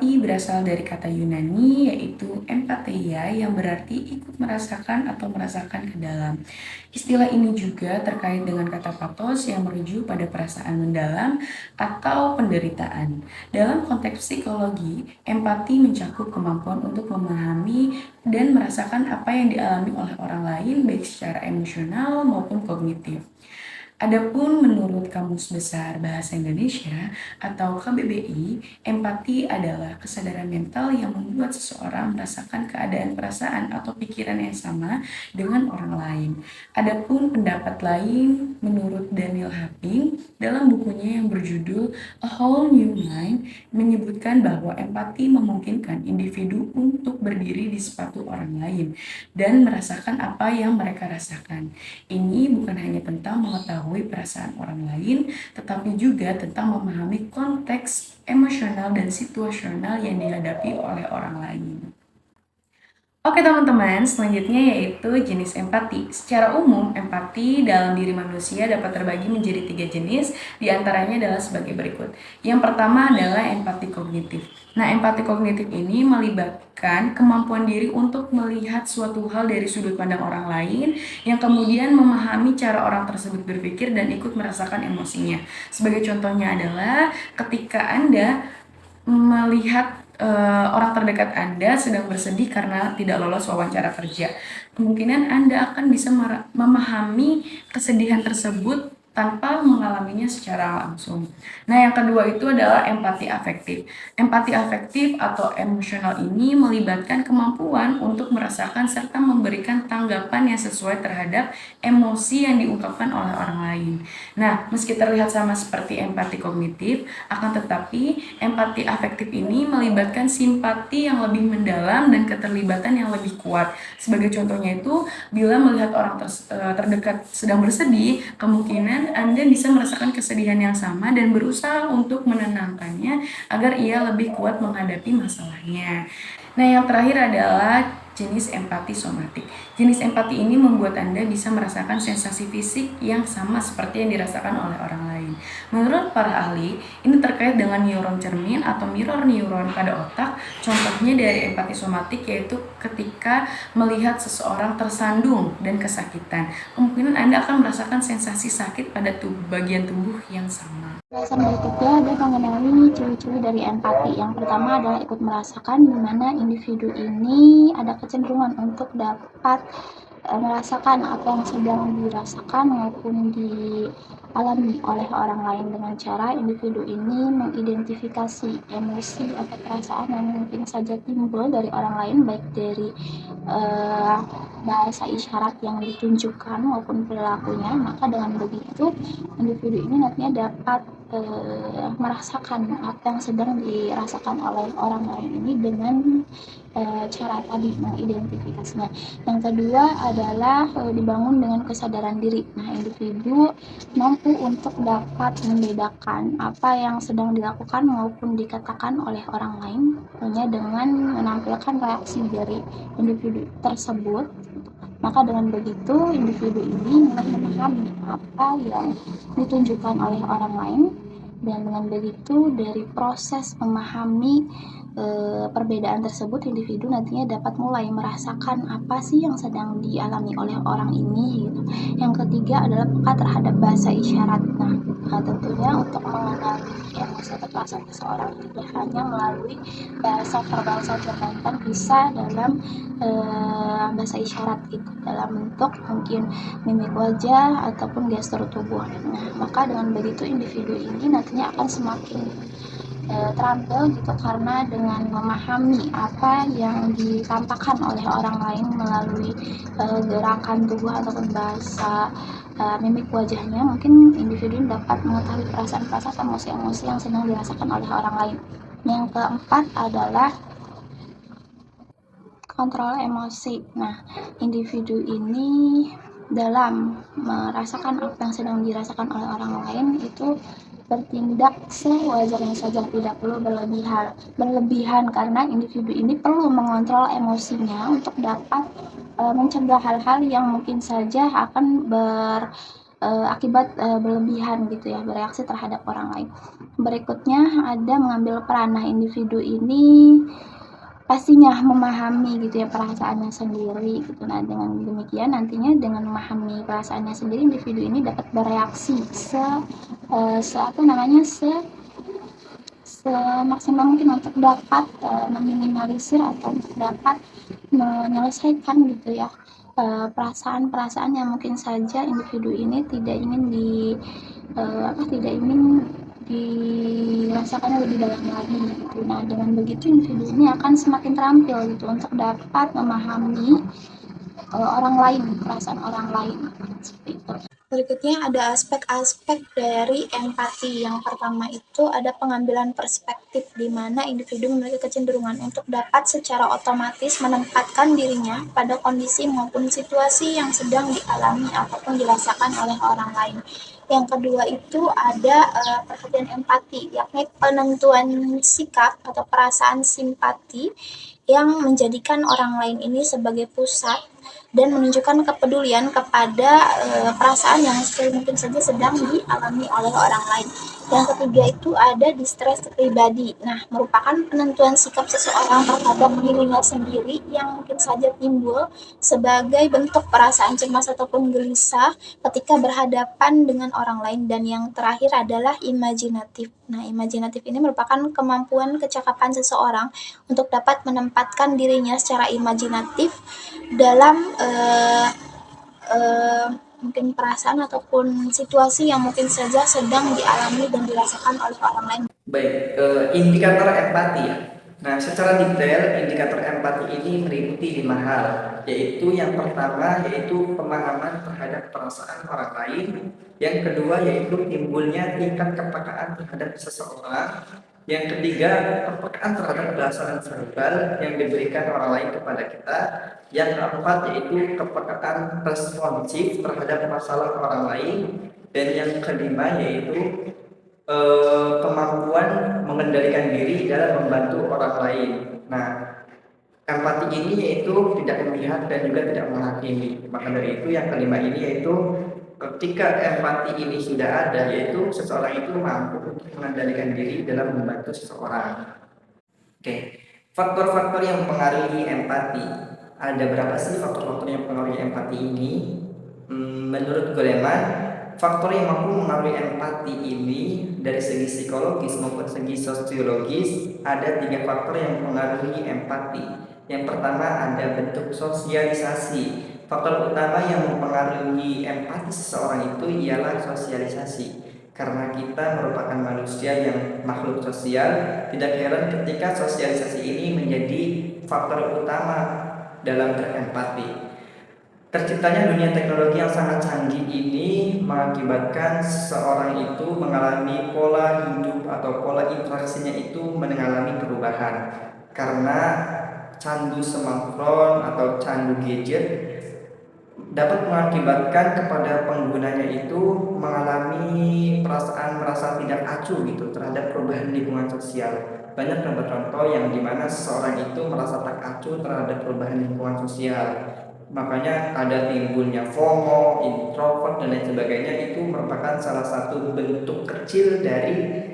Empati berasal dari kata Yunani yaitu empatheia yang berarti ikut merasakan atau merasakan ke dalam. Istilah ini juga terkait dengan kata pathos yang merujuk pada perasaan mendalam atau penderitaan. Dalam konteks psikologi, empati mencakup kemampuan untuk memahami dan merasakan apa yang dialami oleh orang lain baik secara emosional maupun kognitif. Adapun menurut Kamus Besar Bahasa Indonesia atau KBBI, empati adalah kesadaran mental yang membuat seseorang merasakan keadaan perasaan atau pikiran yang sama dengan orang lain. Adapun pendapat lain menurut Daniel Haping dalam bukunya yang berjudul A Whole New Mind menyebutkan bahwa empati memungkinkan individu untuk berdiri di sepatu orang lain dan merasakan apa yang mereka rasakan. Ini bukan hanya tentang mengetahui perasaan orang lain, tetapi juga tentang memahami konteks emosional dan situasional yang dihadapi oleh orang lain. Oke teman-teman, selanjutnya yaitu jenis empati. Secara umum, empati dalam diri manusia dapat terbagi menjadi 3 jenis, diantaranya adalah sebagai berikut. Yang pertama adalah empati kognitif. Nah, empati kognitif ini melibatkan kemampuan diri untuk melihat suatu hal dari sudut pandang orang lain, yang kemudian memahami cara orang tersebut berpikir dan ikut merasakan emosinya. Sebagai contohnya adalah ketika Anda melihat orang terdekat Anda sedang bersedih karena tidak lolos wawancara kerja. Kemungkinan Anda akan bisa memahami kesedihan tersebut tanpa mengalaminya secara langsung. Nah, yang kedua itu adalah empati afektif. Empati afektif atau emosional ini melibatkan kemampuan untuk merasakan serta memberikan tanggapan yang sesuai terhadap emosi yang diungkapkan oleh orang lain. Nah, meski terlihat sama seperti empati kognitif, akan tetapi empati afektif ini melibatkan simpati yang lebih mendalam dan keterlibatan yang lebih kuat. Sebagai contohnya itu, bila melihat orang terdekat sedang bersedih, kemungkinan Anda bisa merasakan kesedihan yang sama dan berusaha untuk menenangkannya agar ia lebih kuat menghadapi masalahnya. Nah, yang terakhir adalah jenis empati somatik. Jenis empati ini membuat Anda bisa merasakan sensasi fisik yang sama seperti yang dirasakan oleh orang lain. Menurut para ahli, ini terkait dengan neuron cermin atau mirror neuron pada otak. Contohnya dari empati somatik yaitu ketika melihat seseorang tersandung dan kesakitan. Kemungkinan Anda akan merasakan sensasi sakit pada bagian tubuh yang sama. Penjelasan berikutnya ada mengenai ciri-ciri dari empati. Yang pertama adalah ikut merasakan, di mana individu ini ada kecenderungan untuk dapat merasakan apa yang sedang dirasakan maupun dialami oleh orang lain dengan cara individu ini mengidentifikasi emosi atau perasaan yang mungkin saja timbul dari orang lain, baik dari bahasa isyarat yang ditunjukkan maupun perilakunya. Maka dengan begitu individu ini nantinya dapat merasakan apa yang sedang dirasakan oleh orang lain ini dengan cara tadi mengidentifikasinya. Yang kedua adalah dibangun dengan kesadaran diri. Nah, individu mampu untuk dapat membedakan apa yang sedang dilakukan maupun dikatakan oleh orang lain hanya dengan menampilkan reaksi dari individu tersebut. Maka dengan begitu individu ini memahami apa yang ditunjukkan oleh orang lain, dan dengan begitu dari proses memahami perbedaan tersebut, individu nantinya dapat mulai merasakan apa sih yang sedang dialami oleh orang ini gitu. Yang ketiga adalah peka terhadap bahasa isyarat. Nah, tentunya untuk mengenali emosi atau perasaan seseorang tidak hanya melalui bahasa verbal saja, melainkan bisa dalam bahasa isyarat gitu, dalam bentuk mungkin mimik wajah ataupun gestur tubuh. Nah, maka dengan begitu individu ini nantinya akan semakin terampil gitu, karena dengan memahami apa yang ditampakkan oleh orang lain melalui gerakan tubuh ataupun bahasa mimik wajahnya, mungkin individu dapat mengetahui perasaan-perasaan, emosi-emosi yang sedang dirasakan oleh orang lain. Yang keempat adalah kontrol emosi. Nah, individu ini dalam merasakan apa yang sedang dirasakan oleh orang lain itu bertindak sewajarnya saja, tidak perlu berlebihan karena individu ini perlu mengontrol emosinya untuk dapat mencegah hal-hal yang mungkin saja akan akibat berlebihan gitu ya, bereaksi terhadap orang lain. Berikutnya ada mengambil peran. Nah, individu ini pastinya memahami gitu ya perasaannya sendiri gitu. Nah, dengan demikian nantinya dengan memahami perasaannya sendiri individu ini dapat bereaksi se apa namanya semaksimal mungkin untuk dapat meminimalisir atau untuk dapat menyelesaikan gitu ya perasaan-perasaan yang mungkin saja individu ini tidak ingin tidak ingin dirasakannya lebih dalam lagi gitu. Nah, dengan begitu individu ini akan semakin terampil gitu untuk dapat memahami orang lain, perasaan orang lain seperti itu. Berikutnya ada aspek-aspek dari empati. Yang pertama itu ada pengambilan perspektif di mana individu memiliki kecenderungan untuk dapat secara otomatis menempatkan dirinya pada kondisi maupun situasi yang sedang dialami ataupun dirasakan oleh orang lain. Yang kedua itu ada perhatian empati, yakni penentuan sikap atau perasaan simpati yang menjadikan orang lain ini sebagai pusat dan menunjukkan kepedulian kepada perasaan yang mungkin saja sedang dialami oleh orang lain. Yang ketiga itu ada distress pribadi. Nah, merupakan penentuan sikap seseorang terhadap dirinya sendiri yang mungkin saja timbul sebagai bentuk perasaan cemas ataupun gelisah ketika berhadapan dengan orang lain. Dan yang terakhir adalah imajinatif. Nah, imajinatif ini merupakan kemampuan kecakapan seseorang untuk dapat menempatkan dirinya secara imajinatif dalam mungkin perasaan ataupun situasi yang mungkin saja sedang dialami dan dirasakan oleh orang lain. Baik, indikator empati ya. Nah, secara detail indikator empati ini meliputi 5 hal, yaitu yang pertama yaitu pemahaman terhadap perasaan orang lain, yang kedua yaitu timbulnya tingkat kepekaan terhadap seseorang, yang ketiga kepekaan terhadap bahasa verbal yang diberikan orang lain kepada kita, yang keempat yaitu kepekaan responsif terhadap masalah orang lain, dan yang kelima yaitu kemampuan mengendalikan diri dalam membantu orang lain. Nah, empati ini yaitu tidak memihak dan juga tidak menghakimi. Maka dari itu yang kelima ini yaitu ketika empati ini sudah ada, yaitu seseorang itu mampu untuk mengendalikan diri dalam membantu seseorang. Oke, faktor-faktor yang mempengaruhi empati. Ada berapa sih faktor-faktor yang mempengaruhi empati ini? Menurut Goleman, faktor yang mampu mengaruhi empati ini dari segi psikologis maupun segi sosiologis ada 3 faktor yang mempengaruhi empati. Yang pertama ada bentuk sosialisasi. Faktor utama yang mempengaruhi empati seseorang itu ialah sosialisasi. Karena kita merupakan manusia yang makhluk sosial, tidak heran ketika sosialisasi ini menjadi faktor utama dalam berempati. Terciptanya dunia teknologi yang sangat canggih ini mengakibatkan seseorang itu mengalami pola hidup atau pola interaksinya itu mengalami perubahan. Karena candu smartphone atau candu gadget dapat mengakibatkan kepada penggunanya itu mengalami perasaan merasa tidak acuh gitu terhadap perubahan lingkungan sosial. Banyak contoh-contoh yang dimana seseorang itu merasa tak acuh terhadap perubahan lingkungan sosial. Makanya ada timbulnya FOMO, introvert dan lain sebagainya, itu merupakan salah satu bentuk kecil dari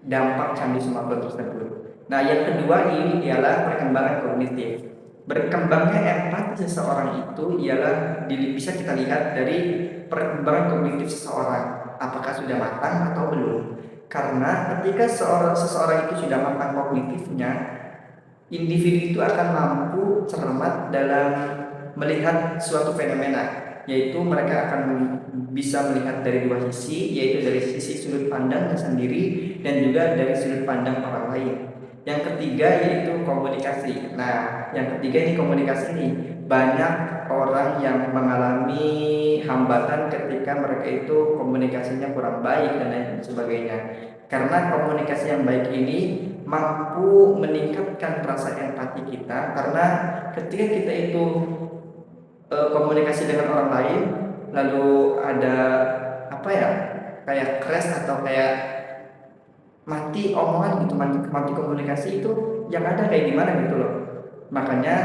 dampak candu smartphone tersebut. Nah, yang kedua ini ialah perkembangan kognitif. Berkembangnya empati seseorang itu ialah bisa kita lihat dari perkembangan kognitif seseorang, apakah sudah matang atau belum. Karena ketika seseorang itu sudah matang kognitifnya, individu itu akan mampu cermat dalam melihat suatu fenomena, yaitu mereka akan bisa melihat dari 2 sisi, yaitu dari sisi sudut pandangnya sendiri dan juga dari sudut pandang orang lain. Yang ketiga yaitu komunikasi. Nah, yang ketiga ini komunikasi nih. Banyak orang yang mengalami hambatan ketika mereka itu komunikasinya kurang baik dan lain sebagainya. Karena komunikasi yang baik ini mampu meningkatkan rasa empati kita, karena ketika kita itu komunikasi dengan orang lain lalu ada apa ya, kayak crash atau kayak mati omongan gitu, mati komunikasi itu yang ada kayak gimana gitu loh. Makanya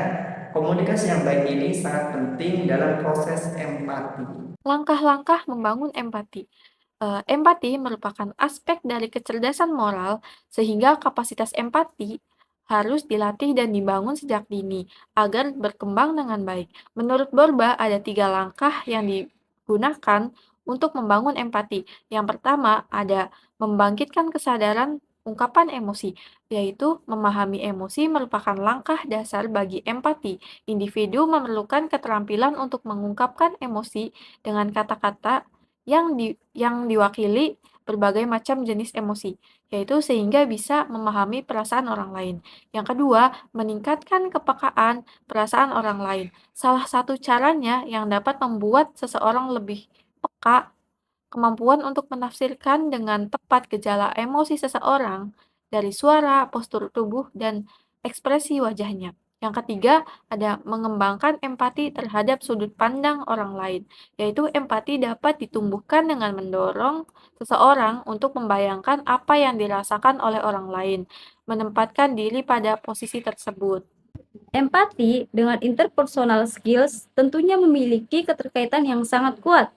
komunikasi yang baik ini sangat penting dalam proses empati. Langkah-langkah membangun empati. Empati merupakan aspek dari kecerdasan moral, sehingga kapasitas empati harus dilatih dan dibangun sejak dini agar berkembang dengan baik. Menurut Borba, ada 3 langkah yang digunakan untuk membangun empati. Yang pertama, ada membangkitkan kesadaran ungkapan emosi, yaitu memahami emosi merupakan langkah dasar bagi empati. Individu memerlukan keterampilan untuk mengungkapkan emosi dengan kata-kata yang diwakili berbagai macam jenis emosi, yaitu sehingga bisa memahami perasaan orang lain. Yang kedua, meningkatkan kepekaan perasaan orang lain. Salah satu caranya yang dapat membuat seseorang lebih peka, kemampuan untuk menafsirkan dengan tepat gejala emosi seseorang dari suara, postur tubuh, dan ekspresi wajahnya. Yang ketiga, ada mengembangkan empati terhadap sudut pandang orang lain, yaitu empati dapat ditumbuhkan dengan mendorong seseorang untuk membayangkan apa yang dirasakan oleh orang lain, menempatkan diri pada posisi tersebut. Empati dengan interpersonal skills tentunya memiliki keterkaitan yang sangat kuat.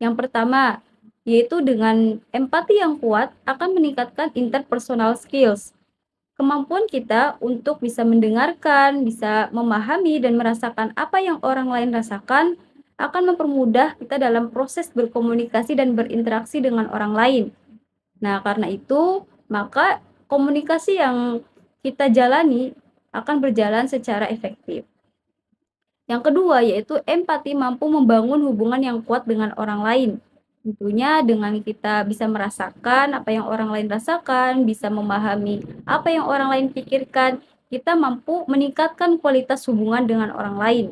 Yang pertama, yaitu dengan empati yang kuat akan meningkatkan interpersonal skills. Kemampuan kita untuk bisa mendengarkan, bisa memahami dan merasakan apa yang orang lain rasakan akan mempermudah kita dalam proses berkomunikasi dan berinteraksi dengan orang lain. Nah, karena itu, maka komunikasi yang kita jalani akan berjalan secara efektif. Yang kedua, yaitu empati mampu membangun hubungan yang kuat dengan orang lain. Tentunya dengan kita bisa merasakan apa yang orang lain rasakan, bisa memahami apa yang orang lain pikirkan, kita mampu meningkatkan kualitas hubungan dengan orang lain.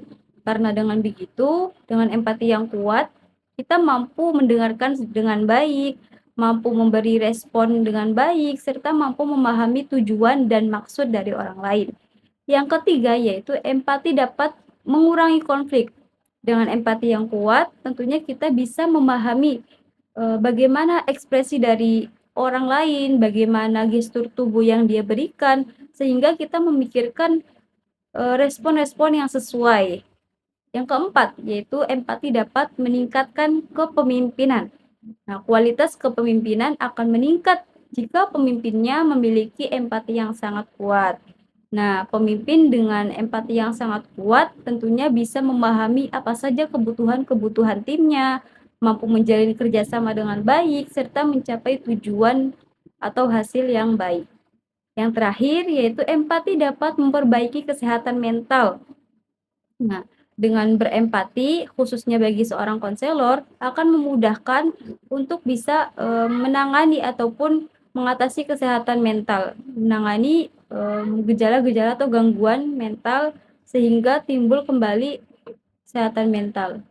Karena dengan begitu, dengan empati yang kuat, kita mampu mendengarkan dengan baik, mampu memberi respon dengan baik, serta mampu memahami tujuan dan maksud dari orang lain. Yang ketiga, yaitu empati dapat mengurangi konflik. Dengan empati yang kuat, tentunya kita bisa memahami bagaimana ekspresi dari orang lain, bagaimana gestur tubuh yang dia berikan, sehingga kita memikirkan respon-respon yang sesuai. Yang keempat, yaitu empati dapat meningkatkan kepemimpinan. Nah, kualitas kepemimpinan akan meningkat jika pemimpinnya memiliki empati yang sangat kuat. Nah, pemimpin dengan empati yang sangat kuat tentunya bisa memahami apa saja kebutuhan-kebutuhan timnya, mampu menjalin kerjasama dengan baik, serta mencapai tujuan atau hasil yang baik. Yang terakhir, yaitu empati dapat memperbaiki kesehatan mental. Nah, dengan berempati, khususnya bagi seorang konselor, akan memudahkan untuk bisa menangani ataupun mengatasi kesehatan mental, menangani gejala-gejala atau gangguan mental sehingga timbul kembali kesehatan mental.